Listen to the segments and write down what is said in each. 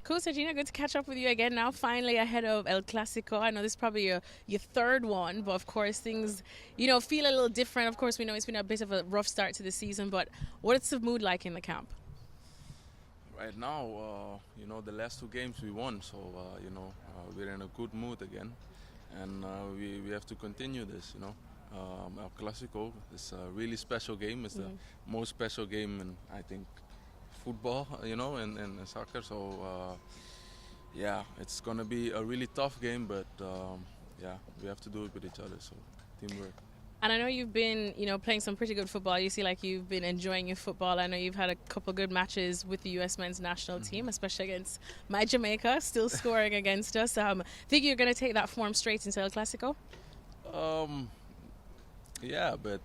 Cool, Sergino, good to catch up with you again now, finally ahead of El Clasico. I know this is probably your third one, but of course things, feel a little different. Of course, we know it's been a bit of a rough start to the season, but what's the mood like in the camp? Right now, the last two games we won, so, we're in a good mood again. And we have to continue this, El Clasico is a really special game. It's the most special game in, I think, football, and soccer. So, it's going to be a really tough game, but, we have to do it with each other, so teamwork. And I know you've been, playing some pretty good football. You see like you've been enjoying your football. I know you've had a couple good matches with the US men's national team, especially against my Jamaica, still scoring against us. Think you're going to take that form straight into El Clasico? Yeah, but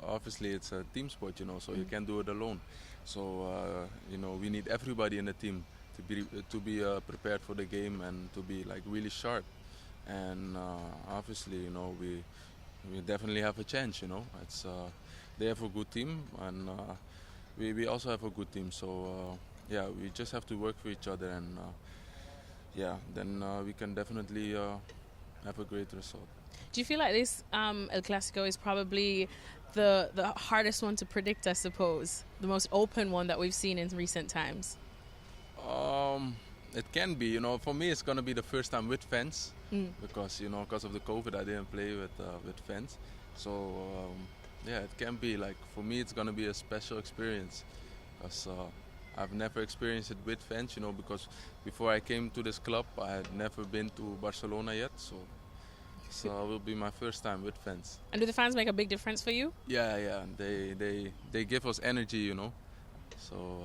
obviously it's a team sport, so you can't do it alone. So, we need everybody in the team to be prepared for the game and to be like really sharp. And obviously, we definitely have a chance, It's they have a good team, and we also have a good team. So we just have to work for each other, and then we can definitely have a great result. Do you feel like this El Clasico is probably the hardest one to predict, I suppose? The most open one that we've seen in recent times? It can be, for me it's going to be the first time with fans because of the COVID I didn't play with fans. So it can be like, for me it's going to be a special experience because I've never experienced it with fans, because before I came to this club I had never been to Barcelona yet, so it will be my first time with fans. And do the fans make a big difference for you? Yeah, they give us energy, so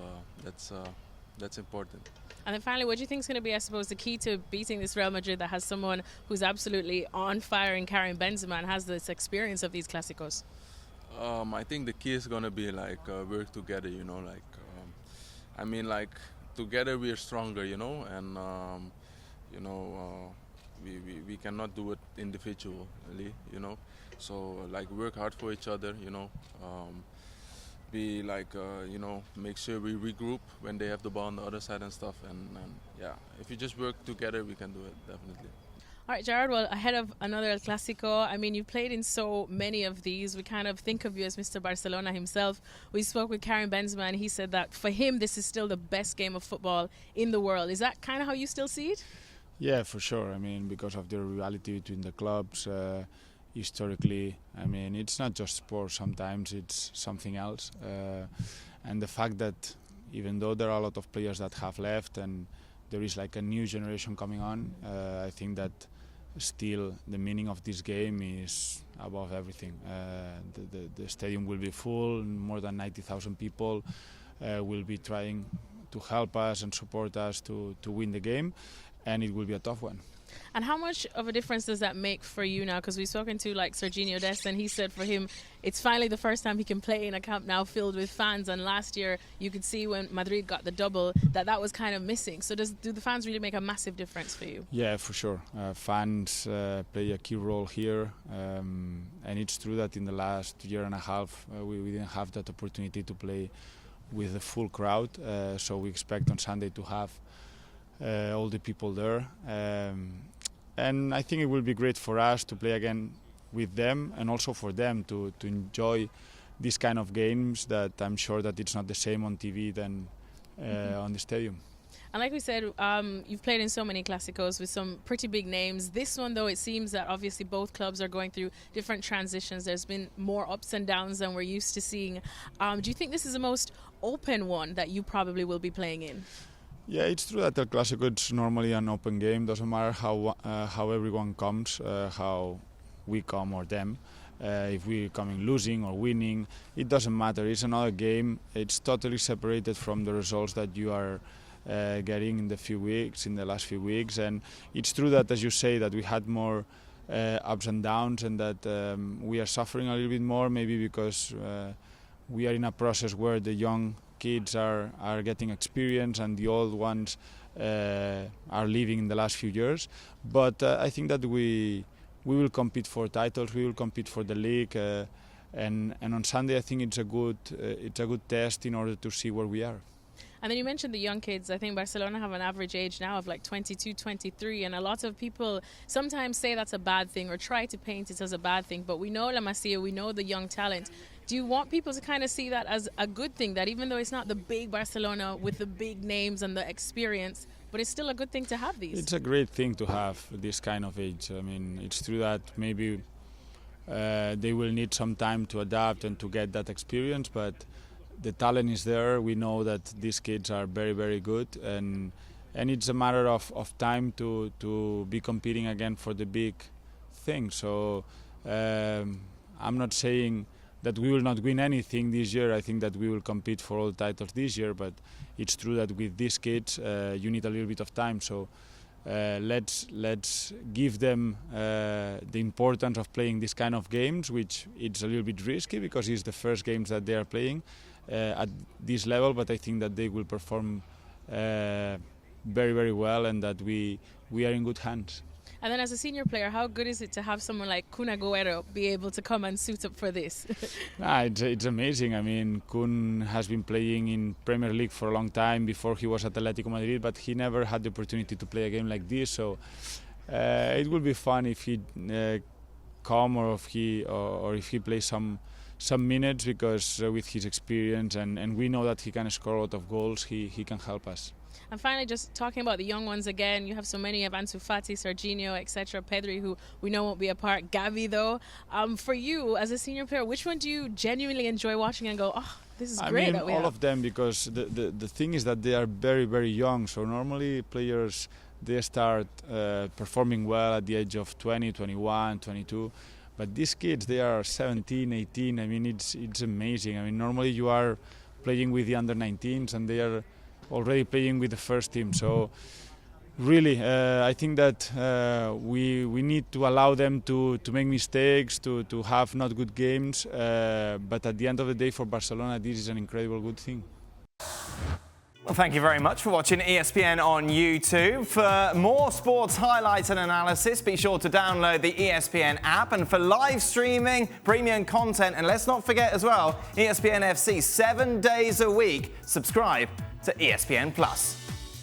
that's important. And then finally, what do you think is going to be, I suppose, the key to beating this Real Madrid that has someone who's absolutely on fire in Karim Benzema and has this experience of these Clásicos? I think the key is going to be work together, together we are stronger, and we cannot do it individually, so work hard for each other, make sure we regroup when they have the ball on the other side and stuff, and if you just work together we can do it, definitely. All right, Gerard, well, ahead of another El Clasico, I mean, you've played in so many of these. We kind of think of you as Mr. Barcelona himself. We spoke with Karim Benzema, and he said that for him, this is still the best game of football in the world. Is that kind of how you still see it? Yeah, for sure. I mean, because of the rivalry between the clubs, historically, I mean, it's not just sport. Sometimes it's something else. And the fact that even though there are a lot of players that have left and there is like a new generation coming on, I think that still the meaning of this game is above everything. The stadium will be full, more than 90,000 people will be trying to help us and support us to win the game, and it will be a tough one. And how much of a difference does that make for you now? Because we've spoken to Sergino Dest, and he said for him it's finally the first time he can play in a Camp Nou filled with fans, and last year you could see when Madrid got the double that was kind of missing. So do the fans really make a massive difference for you? Yeah, for sure. Fans play a key role here, and it's true that in the last year and a half we didn't have that opportunity to play with a full crowd, so we expect on Sunday to have all the people there, and I think it will be great for us to play again with them, and also for them to enjoy these kind of games that I'm sure that it's not the same on TV than on the stadium. And like we said, you've played in so many Clásicos with some pretty big names. This one, though, it seems that obviously both clubs are going through different transitions. There's been more ups and downs than we're used to seeing. Do you think this is the most open one that you probably will be playing in? Yeah, it's true that El Clasico is normally an open game. Doesn't matter how everyone comes, how we come or them. If we're coming losing or winning, it doesn't matter. It's another game. It's totally separated from the results that you are getting in the last few weeks. And it's true that, as you say, that we had more ups and downs, and that we are suffering a little bit more, maybe because we are in a process where the young kids are getting experience and the old ones are leaving in the last few years. But I think that we will compete for titles, we will compete for the league, and on Sunday I think it's a good test in order to see where we are. And then you mentioned the young kids. I think Barcelona have an average age now of like 22, 23, and a lot of people sometimes say that's a bad thing or try to paint it as a bad thing. But we know La Masia, we know the young talent. Do you want people to kind of see that as a good thing, that even though it's not the big Barcelona with the big names and the experience, but it's still a good thing to have these? It's a great thing to have this kind of age. I mean, it's true that maybe they will need some time to adapt and to get that experience, but the talent is there. We know that these kids are very, very good, and it's a matter of time to be competing again for the big thing. So I'm not saying that we will not win anything this year. I think that we will compete for all titles this year, but it's true that with these kids you need a little bit of time. So let's give them the importance of playing this kind of games, which it's a little bit risky because it's the first games that they are playing at this level, but I think that they will perform very, very well, and that we are in good hands. And then as a senior player, how good is it to have someone like Kun Agüero be able to come and suit up for this? It's amazing. I mean, Kun has been playing in Premier League for a long time before he was at Atletico Madrid, but he never had the opportunity to play a game like this. So it will be fun if he come or if he plays some minutes, because with his experience and we know that he can score a lot of goals, he can help us. And finally, just talking about the young ones again, you have so many of Ansu Fati, Sergino, etc., Pedri, who we know won't be a part. Gavi, though. For you, as a senior player, which one do you genuinely enjoy watching and go, oh, this is great? I mean, that we all have? of them, because the thing is that they are very, very young. So normally players, they start performing well at the age of 20, 21, 22. But these kids, they are 17, 18. I mean, it's amazing. I mean, normally you are playing with the under-19s and they are already playing with the first team. So really, I think that we need to allow them to make mistakes, to have not good games. But at the end of the day, for Barcelona, this is an incredible good thing. Well, thank you very much for watching ESPN on YouTube. For more sports highlights and analysis, be sure to download the ESPN app. And for live streaming, premium content, and let's not forget as well, ESPN FC 7 days a week. Subscribe to ESPN Plus.